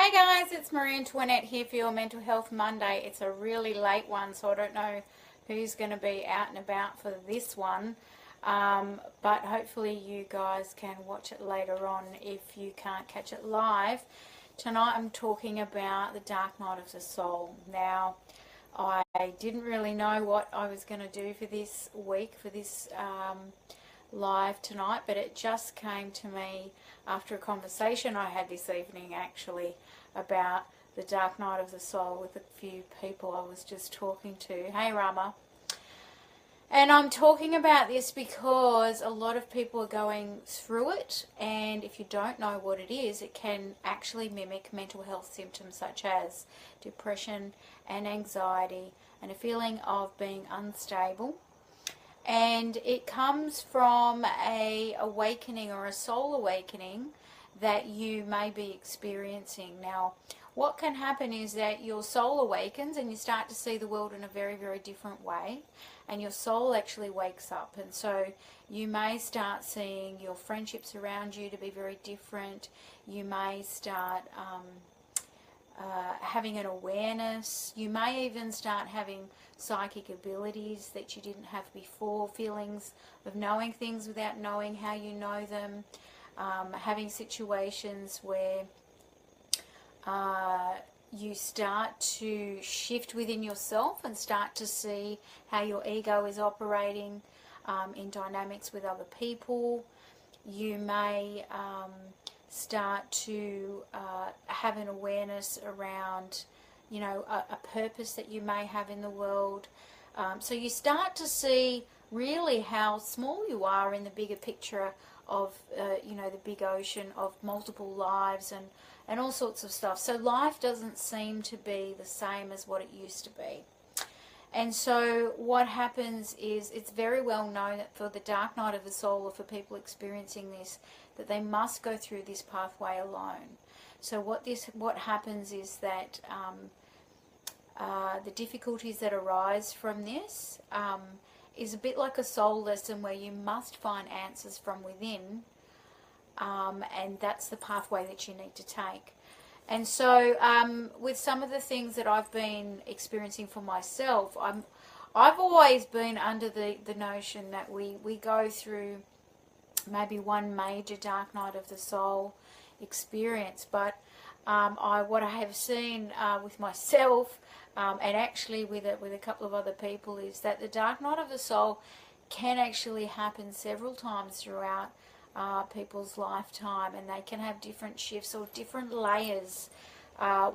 Hey guys, it's Marie Antoinette here for your Mental Health Monday. It's a really late one, so I don't know who's going to be out and about for this one. But hopefully you guys can watch it later on if you can't catch it live. Tonight I'm talking about the dark night of the soul. Now, I didn't really know what I was going to do for this week, for this live tonight, but it just came to me after a conversation I had this evening actually about the dark night of the soul with a few people I was just talking to. Hey Rama. And I'm talking about this because a lot of people are going through it, and if you don't know what it is, it can actually mimic mental health symptoms such as depression and anxiety and a feeling of being unstable. And it comes from a awakening or a soul awakening that you may be experiencing. Now, what can happen is that your soul awakens and you start to see the world in a very, very different way, and your soul actually wakes up. And so you may start seeing your friendships around you to be very different. You may start having an awareness. You may even start having psychic abilities that you didn't have before, feelings of knowing things without knowing how you know them, having situations where you start to shift within yourself and start to see how your ego is operating in dynamics with other people. You may start to have an awareness around, you know, a purpose that you may have in the world. So you start to see really how small you are in the bigger picture of, you know, the big ocean of multiple lives and all sorts of stuff. So life doesn't seem to be the same as what it used to be. And so what happens is, it's very well known that for the dark night of the soul, or for people experiencing this, that they must go through this pathway alone. So what happens is that the difficulties that arise from this is a bit like a soul lesson where you must find answers from within, and that's the pathway that you need to take. And so with some of the things that I've been experiencing for myself, I've always been under the notion that we go through maybe one major dark night of the soul experience, but what I have seen with myself and actually with a couple of other people is that the dark night of the soul can actually happen several times throughout people's lifetime, and they can have different shifts or different layers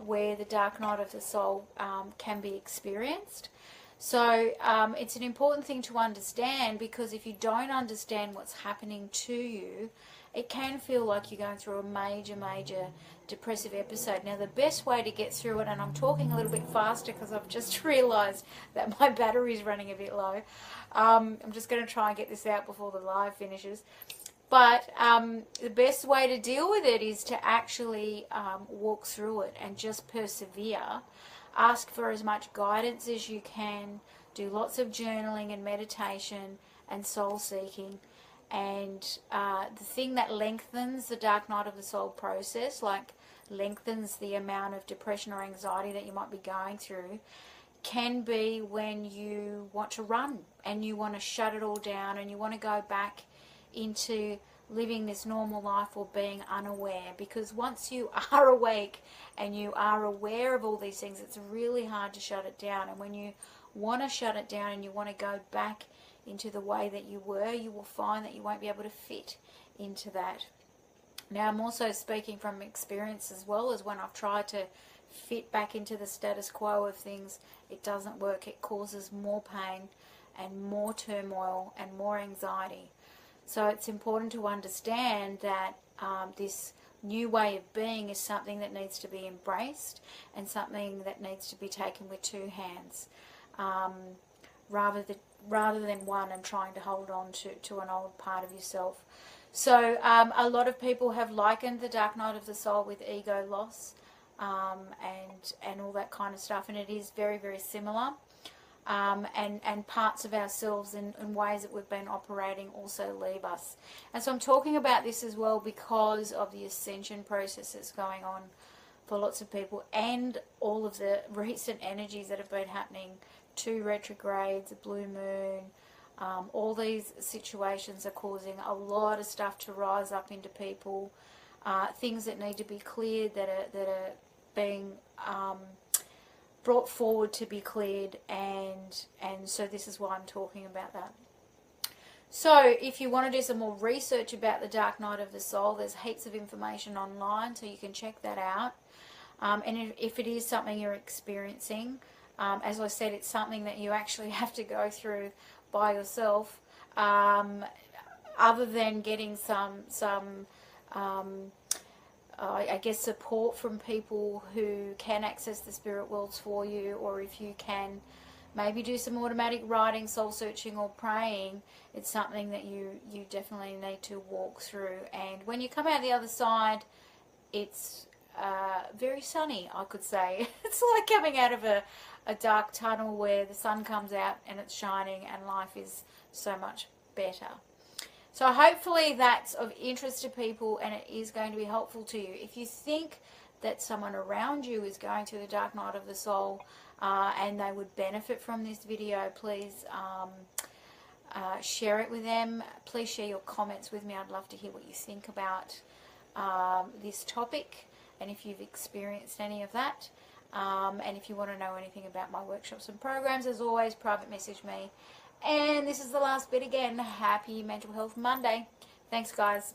where the dark night of the soul can be experienced. So it's an important thing to understand, because if you don't understand what's happening to you, it can feel like you're going through a major depressive episode. Now, the best way to get through it, and I'm talking a little bit faster because I've just realised that my battery's running a bit low. I'm just going to try and get this out before the live finishes. But the best way to deal with it is to actually walk through it and just persevere. Ask for as much guidance as you can. Do lots of journaling and meditation and soul seeking. And the thing that lengthens the dark night of the soul process, like lengthens the amount of depression or anxiety that you might be going through, can be when you want to run and you want to shut it all down and you want to go back into living this normal life or being unaware. Because once you are awake and you are aware of all these things, it's really hard to shut it down. And when you want to shut it down and you want to go back into the way that you were, you will find that you won't be able to fit into that. Now, I'm also speaking from experience as well, as when I've tried to fit back into the status quo of things, it doesn't work. It causes more pain and more turmoil and more anxiety. So it's important to understand that this new way of being is something that needs to be embraced and something that needs to be taken with two hands, rather than one and trying to hold on to an old part of yourself. So a lot of people have likened the dark night of the soul with ego loss and all that kind of stuff, and it is very, very similar. And parts of ourselves in ways that we've been operating also leave us. And so I'm talking about this as well because of the ascension process that's going on for lots of people, and all of the recent energies that have been happening, 2 retrogrades, a blue moon, all these situations are causing a lot of stuff to rise up into people, things that need to be cleared, that are being brought forward to be cleared, and so this is why I'm talking about that. So if you want to do some more research about the dark night of the soul, there's heaps of information online, so you can check that out. And if it is something you're experiencing, as I said, it's something that you actually have to go through by yourself, other than getting some I guess, support from people who can access the spirit worlds for you, or if you can maybe do some automatic writing, soul searching, or praying, it's something that you definitely need to walk through. And when you come out the other side, it's very sunny, I could say. It's like coming out of a dark tunnel where the sun comes out and it's shining, and life is so much better. So hopefully that's of interest to people, and it is going to be helpful to you. If you think that someone around you is going through the dark night of the soul, and they would benefit from this video, please share it with them. Please share your comments with me. I'd love to hear what you think about this topic, and if you've experienced any of that. And if you want to know anything about my workshops and programs, as always, private message me. And this is the last bit again. Happy Mental Health Monday. Thanks, guys.